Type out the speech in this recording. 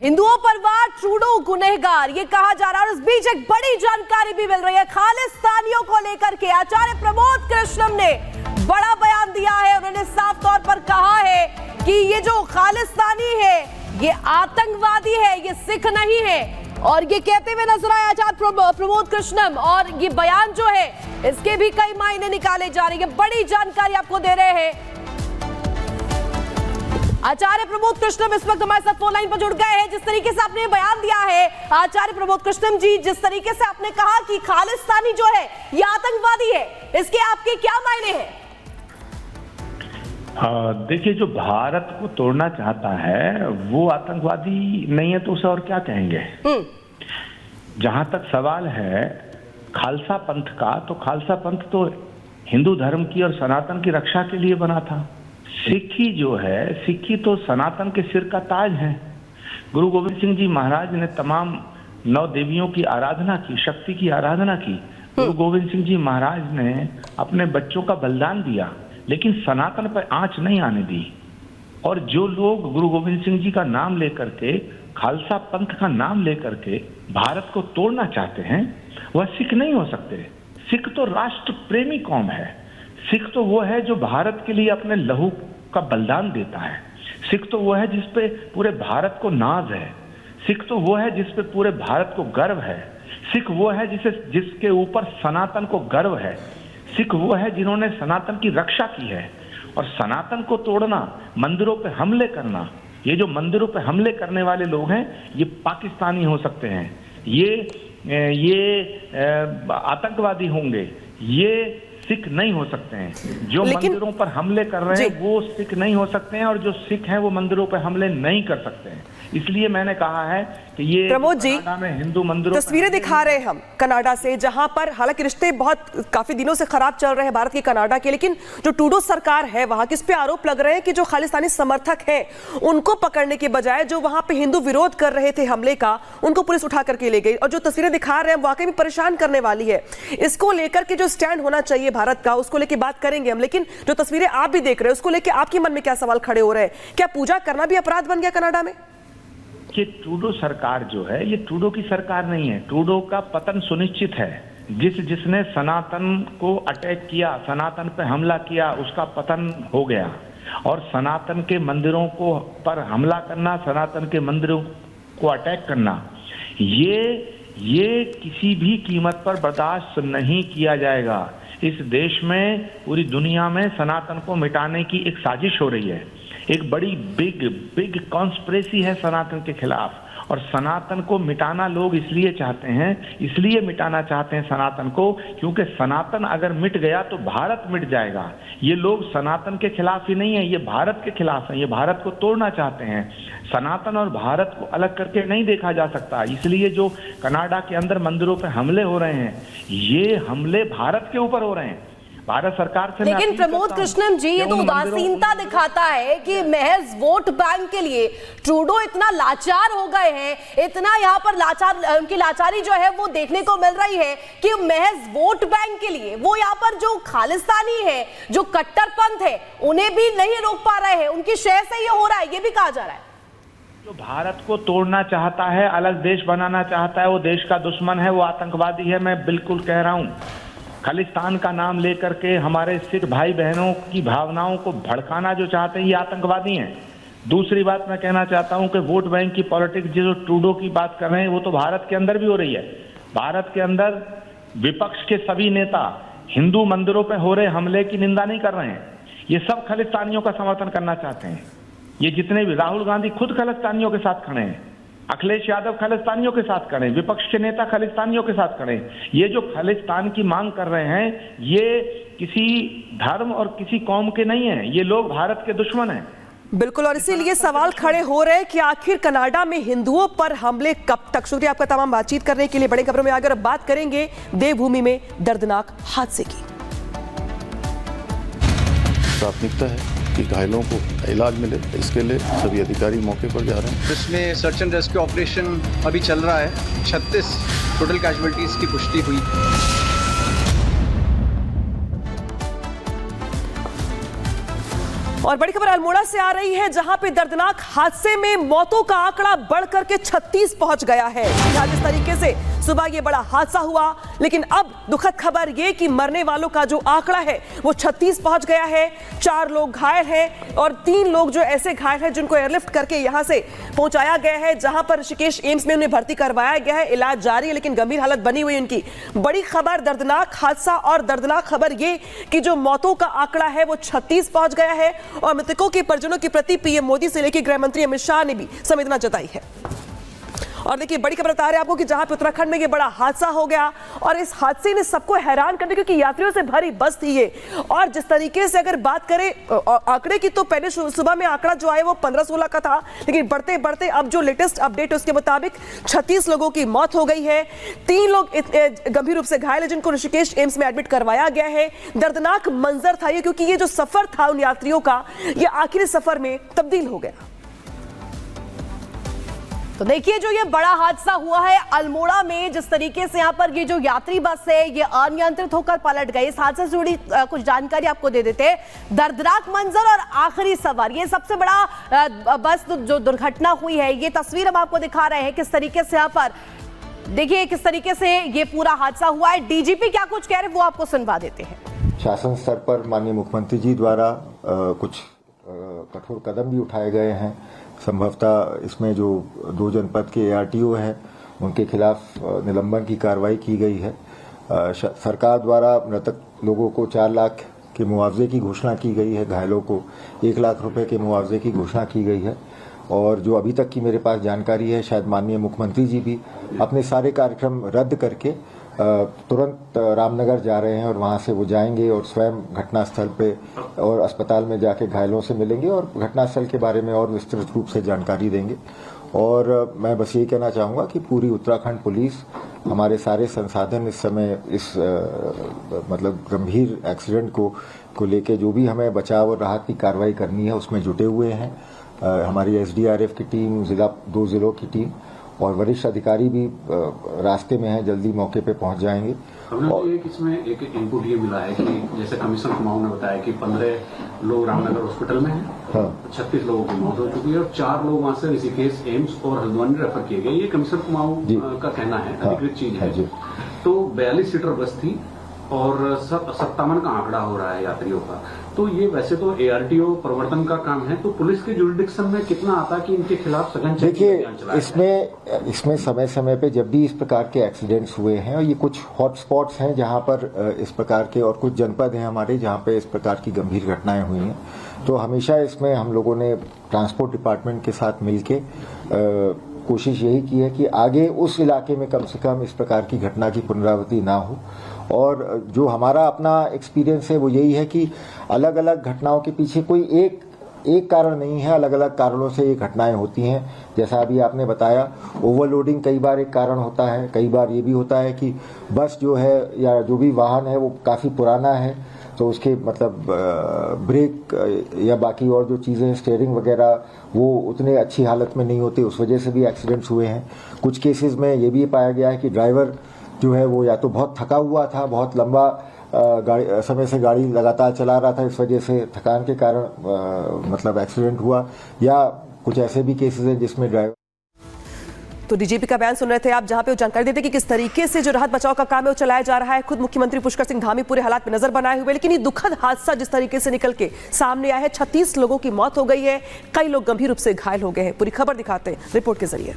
हिंदुओं पर वार, ट्रूडो गुनहगार, ये कहा जा रहा है। और इस बीच एक बड़ी जानकारी भी मिल रही है खालिस्तानियों को लेकर के। आचार्य प्रमोद कृष्णम ने बड़ा बयान दिया है। उन्होंने साफ तौर पर कहा है कि ये जो खालिस्तानी है ये आतंकवादी है, ये सिख नहीं है। और ये कहते हुए नजर आए आचार्य प्रमोद कृष्णम। और ये बयान जो है इसके भी कई मायने निकाले जा रहे हैं। बड़ी जानकारी आपको दे रहे हैं आचार्य प्रमोद कृष्णम इस वक्त हमारे साथ फोन लाइन पर जुड़ गए हैं। जिस तरीके से आपने बयान दिया है आचार्य प्रमोद कृष्णम जी, जिस तरीके से आपने कहा कि खालिस्तानी जो है ये आतंकवादी है, इसके आपके क्या मायने हैं? देखिए, जो भारत को तोड़ना चाहता है वो आतंकवादी नहीं है तो उसे और क्या कहेंगे। जहां तक सवाल है खालसा पंथ का, तो खालसा पंथ तो हिंदू धर्म की और सनातन की रक्षा के लिए बना था। सिक्खी जो है, सिक्खी तो सनातन के सिर का ताज है। गुरु गोविंद सिंह जी महाराज ने तमाम 9 देवियों की आराधना की, शक्ति की आराधना की। गुरु गोविंद सिंह जी महाराज ने अपने बच्चों का बलिदान दिया, लेकिन सनातन पर आंच नहीं आने दी। और जो लोग गुरु गोविंद सिंह जी का नाम लेकर के, खालसा पंथ का नाम लेकर के भारत को तोड़ना चाहते हैं, वह सिख नहीं हो सकते। सिख तो राष्ट्र प्रेमी कौम है। सिख तो वो है जो भारत के लिए अपने लहू का बलिदान देता है। सिख तो वो है जिस पे पूरे भारत को नाज है। सिख तो वो है जिस पे पूरे भारत को गर्व है। सिख वो है जिसके ऊपर सनातन को गर्व है। सिख वो है जिन्होंने सनातन की रक्षा की है। और सनातन को तोड़ना, मंदिरों पे हमले करना, ये जो मंदिरों पे हमले करने वाले लोग हैं ये पाकिस्तानी हो सकते हैं, ये आतंकवादी होंगे, ये सिख नहीं हो सकते हैं। जो मंदिरों पर हमले कर रहे हैं वो सिख नहीं हो सकते हैं, और जो सिख हैं वो मंदिरों पर हमले नहीं कर सकते हैं। इसलिए मैंने कहा है कि ये प्रमोद जी में हिंदू मंदिरों तस्वीरें दिखा रहे हैं हम कनाडा से, जहां पर हालांकि रिश्ते काफी दिनों से खराब चल रहे हैं भारत की कनाडा के, लेकिन जो ट्रूडो सरकार है वहां किस पे आरोप लग रहे हैं कि जो खालिस्तानी समर्थक हैं उनको पकड़ने के बजाय जो वहां पे हिंदू विरोध कर रहे थे हमले का, उनको पुलिस उठा करके ले गई। और जो तस्वीरें दिखा रहे हैं वाकई में परेशान करने वाली है। इसको लेकर के जो स्टैंड होना चाहिए भारत का, उसको लेकर बात करेंगे हम, लेकिन जो तस्वीरें आप भी देख रहे हैं उसको लेकर आपके मन में क्या सवाल खड़े हो रहे हैं? क्या पूजा करना भी अपराध बन गया कनाडा में? ये ट्रूडो सरकार जो है ये ट्रूडो की सरकार नहीं है। ट्रूडो का पतन सुनिश्चित है। जिसने सनातन को अटैक किया, सनातन पे हमला किया, उसका पतन हो गया। और सनातन के मंदिरों को पर हमला करना, सनातन के मंदिरों को अटैक करना, ये किसी भी कीमत पर बर्दाश्त नहीं किया जाएगा। इस देश में, पूरी दुनिया में सनातन को मिटाने की एक साजिश हो रही है। एक बड़ी बिग कॉन्स्पिरेसी है सनातन के खिलाफ। और सनातन को मिटाना लोग इसलिए मिटाना चाहते हैं सनातन को, क्योंकि सनातन अगर मिट गया तो भारत मिट जाएगा। ये लोग सनातन के खिलाफ ही नहीं है, ये भारत के खिलाफ है। ये भारत को तोड़ना चाहते हैं। सनातन और भारत को अलग करके नहीं देखा जा सकता। इसलिए जो कनाडा के अंदर मंदिरों पर हमले हो रहे हैं, ये हमले भारत के ऊपर हो रहे हैं, भारत सरकार से। लेकिन प्रमोद कृष्णम जी, ये तो उदासीनता दिखाता है कि महज वोट बैंक के लिए ट्रूडो इतना लाचार हो गए हैं, इतना यहाँ पर उनकी लाचारी जो है वो देखने को मिल रही है कि महज वोट बैंक के लिए वो यहाँ पर जो खालिस्तानी है, जो कट्टरपंथ है, उन्हें भी नहीं रोक पा रहे हैं। उनकी शय से ये हो रहा है, ये भी कहा जा रहा है। जो भारत को तोड़ना चाहता है, अलग देश बनाना चाहता है, वो देश का दुश्मन है, वो आतंकवादी है। मैं बिल्कुल कह रहा हूँ। खालिस्तान का नाम लेकर के हमारे सिख भाई बहनों की भावनाओं को भड़काना जो चाहते हैं ये आतंकवादी हैं। दूसरी बात मैं कहना चाहता हूं कि वोट बैंक की पॉलिटिक्स जो ट्रूडो की बात कर रहे हैं वो तो भारत के अंदर भी हो रही है। भारत के अंदर विपक्ष के सभी नेता हिंदू मंदिरों पर हो रहे हमले की निंदा नहीं कर रहे हैं। ये सब खालिस्तानियों का समर्थन करना चाहते हैं। ये जितने भी, राहुल गांधी खुद खालिस्तानियों के साथ खड़े हैं, अखिलेश यादव खालिस्तानियों के साथ खड़े, विपक्ष के नेता खालिस्तानियों के साथ खड़े। ये जो खालिस्तान की मांग कर रहे हैं ये किसी धर्म और किसी कौम के नहीं है, ये लोग भारत के दुश्मन हैं। बिल्कुल, और इसीलिए सवाल खड़े हो रहे हैं कि आखिर कनाडा में हिंदुओं पर हमले कब तक? शुक्रिया आपका तमाम बातचीत करने के लिए। बड़ी खबरों में आगे अब बात करेंगे देवभूमि में दर्दनाक हादसे की। प्राथमिकता है कि घायलों को इलाज मिले, इसके लिए सभी अधिकारी मौके पर जा रहे हैं। इसमें सर्च एंड रेस्क्यू ऑपरेशन अभी चल रहा है। 36 टोटल कैजुअल्टीज की पुष्टि हुई। और बड़ी खबर अल्मोड़ा से आ रही है, जहां पे दर्दनाक हादसे में मौतों का आंकड़ा बढ़कर के 36 पहुंच गया है। जिस तरीके से सुबह ये बड़ा हादसा हुआ, लेकिन अब दुखद खबर ये कि मरने वालों का जो आंकड़ा है वो 36 पहुंच गया है। 4 लोग घायल हैं और 3 लोग जो ऐसे घायल हैं जिनको एयरलिफ्ट करके यहां से पहुंचाया गया है, जहां पर ऋषिकेश एम्स में उन्हें भर्ती करवाया गया है। इलाज जारी है लेकिन गंभीर हालत बनी हुई उनकी। बड़ी खबर, दर्दनाक हादसा और दर्दनाक खबर ये कि जो मौतों का आंकड़ा है वो 36 पहुंच गया है और मृतकों के परिजनों के प्रति पीएम मोदी से लेकर गृह मंत्री अमित शाह ने भी संवेदना जताई है। और देखिए बड़ी खबर बता रहे हैं आपको कि जहां पे उत्तराखंड में ये बड़ा हादसा हो गया और इस हादसे ने सबको हैरान कर दिया, क्योंकि यात्रियों से भरी बस थी ये। और जिस तरीके से अगर बात करें आंकड़े की, तो पहले सुबह में आंकड़ा जो आया वो 15-16 का था, लेकिन बढ़ते बढ़ते अब जो लेटेस्ट अपडेट है उसके मुताबिक 36 लोगों की मौत हो गई है। 3 लोग गंभीर रूप से घायल है जिनको ऋषिकेश एम्स में एडमिट करवाया गया है। दर्दनाक मंजर था ये, क्योंकि ये जो सफर था उन यात्रियों का, ये आखिरी सफर में तब्दील हो गया। तो देखिए जो ये बड़ा हादसा हुआ है अल्मोड़ा में, जिस तरीके से यहाँ पर ये जो यात्री बस है ये अनियंत्रित होकर पलट गई। इस हादसे से जुड़ी कुछ जानकारी आपको दे देते हैं। दर्दनाक मंजर और आखिरी सवार, ये सबसे बड़ा बस जो दुर्घटना हुई है, ये तस्वीर हम आपको दिखा रहे हैं किस तरीके से यहाँ पर देखिए किस तरीके से ये पूरा हादसा हुआ है। डीजीपी क्या कुछ कह रहे हैं वो आपको सुनवा देते हैं। शासन स्तर पर माननीय मुख्यमंत्री जी द्वारा कुछ कठोर कदम भी उठाए गए हैं। संभवतः इसमें जो 2 जनपद के ARTO हैं उनके खिलाफ निलंबन की कार्रवाई की गई है। सरकार द्वारा मृतक लोगों को 4 लाख के मुआवजे की घोषणा की गई है, घायलों को 1 लाख रुपए के मुआवजे की घोषणा की गई है। और जो अभी तक की मेरे पास जानकारी है, शायद माननीय मुख्यमंत्री जी भी अपने सारे कार्यक्रम रद्द करके तुरंत रामनगर जा रहे हैं और वहां से वो जाएंगे और स्वयं घटनास्थल पे और अस्पताल में जाके घायलों से मिलेंगे और घटनास्थल के बारे में और विस्तृत रूप से जानकारी देंगे। और मैं बस यही कहना चाहूँगा कि पूरी उत्तराखंड पुलिस, हमारे सारे संसाधन इस समय इस मतलब गंभीर एक्सीडेंट को लेके जो भी हमें बचाव और राहत की कार्रवाई करनी है उसमें जुटे हुए हैं। हमारी SDRF की टीम, 2 जिलों की टीम और वरिष्ठ अधिकारी भी रास्ते में हैं, जल्दी मौके पे पहुंच जाएंगे। और इसमें एक इनपुट ये मिला है कि जैसे कमिश्नर कुमाऊं ने बताया कि 15 लोग रामनगर हॉस्पिटल में हैं, हाँ। 36 लोगों की मौत हो चुकी है और 4 लोग वहां से ऋषिकेश एम्स और हल्द्वानी रेफर किए गए। ये कमिश्नर कुमाऊं का कहना है, अधिकृत चीज है। तो 42 सीटर बस थी और 57 का आंकड़ा हो रहा है यात्रियों का। तो ये वैसे तो ARTO प्रवर्तन का काम है, तो पुलिस के जुरिडिक्शन में कितना आता कि इनके खिलाफ सघन देखिए इसमें समय समय पे जब भी इस प्रकार के एक्सीडेंट्स हुए हैं, और ये कुछ हॉटस्पॉट्स हैं जहां पर इस प्रकार के, और कुछ जनपद हैं हमारे जहां पे इस प्रकार की गंभीर घटनाएं हुई हैं, तो हमेशा इसमें हम लोगों ने ट्रांसपोर्ट डिपार्टमेंट के साथ मिलके कोशिश यही की है कि आगे उस इलाके में कम से कम इस प्रकार की घटना की पुनरावृत्ति ना हो। और जो हमारा अपना एक्सपीरियंस है वो यही है कि अलग अलग घटनाओं के पीछे कोई एक कारण नहीं है, अलग अलग कारणों से ये घटनाएं होती हैं। जैसा अभी आपने बताया, ओवरलोडिंग कई बार एक कारण होता है, कई बार ये भी होता है कि बस जो है या जो भी वाहन है वो काफ़ी पुराना है, तो उसके मतलब ब्रेक या बाकी और जो चीज़ें हैं, स्टीयरिंग वगैरह, वो उतने अच्छी हालत में नहीं होते, उस वजह से भी एक्सीडेंट्स हुए हैं। कुछ केसेस में ये भी पाया गया है कि ड्राइवर जो है वो या तो बहुत थका हुआ था, बहुत लंबा समय से गाड़ी लगातार चला रहा था, इस वजह से थकान के कारण मतलब एक्सीडेंट हुआ, या कुछ ऐसे भी केसेस हैं जिसमें ड्राइवर। तो डीजीपी का बयान सुन रहे थे आप, जहां पे वो जानकारी देते कि किस तरीके से जो राहत बचाव का काम है वो चलाया जा रहा है। खुद मुख्यमंत्री पुष्कर सिंह धामी पूरे हालात में नजर बनाए हुए, लेकिन ये दुखद हादसा जिस तरीके से निकल के सामने आया है, 36 लोगों की मौत हो गई है, कई लोग गंभीर रूप से घायल हो गए हैं। पूरी खबर दिखाते हैं रिपोर्ट के जरिए।